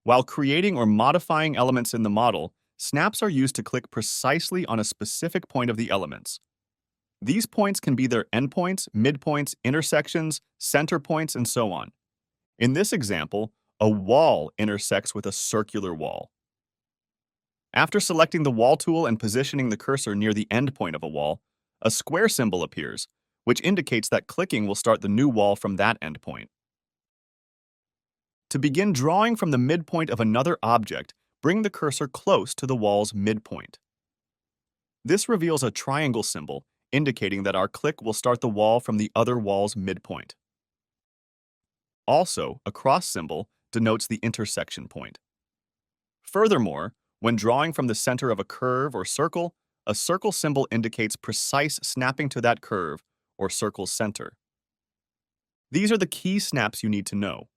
While creating or modifying elements in the model, snaps are used to click precisely on a specific point of the elements. These points can be their endpoints, midpoints, intersections, center points, and so on. In this example, a wall intersects with a circular wall. After selecting the wall tool and positioning the cursor near the endpoint of a wall, a square symbol appears, which indicates that clicking will start the new wall from that endpoint. To begin drawing from the midpoint of another object, bring the cursor close to the wall's midpoint. This reveals a triangle symbol, indicating that our click will start the wall from the other wall's midpoint. Also, a cross symbol denotes the intersection point. Furthermore, when drawing from the center of a curve or circle, a circle symbol indicates precise snapping to that curve or circle's center. These are the key snaps you need to know.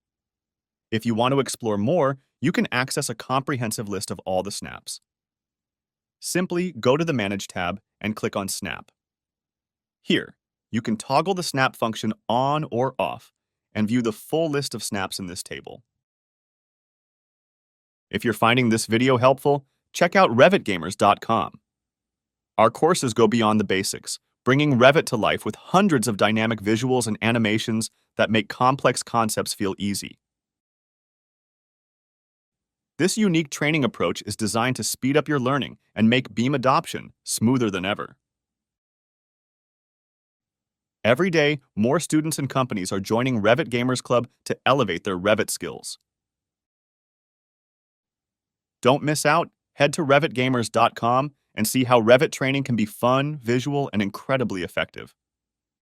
If you want to explore more, you can access a comprehensive list of all the snaps. Simply go to the Manage tab and click on Snap. Here, you can toggle the snap function on or off and view the full list of snaps in this table. If you're finding this video helpful, check out revitgamers.com. Our courses go beyond the basics, bringing Revit to life with hundreds of dynamic visuals and animations that make complex concepts feel easy. This unique training approach is designed to speed up your learning and make BEAM adoption smoother than ever. Every day, more students and companies are joining Revit Gamers Club to elevate their Revit skills. Don't miss out. Head to revitgamers.com and see how Revit training can be fun, visual, and incredibly effective.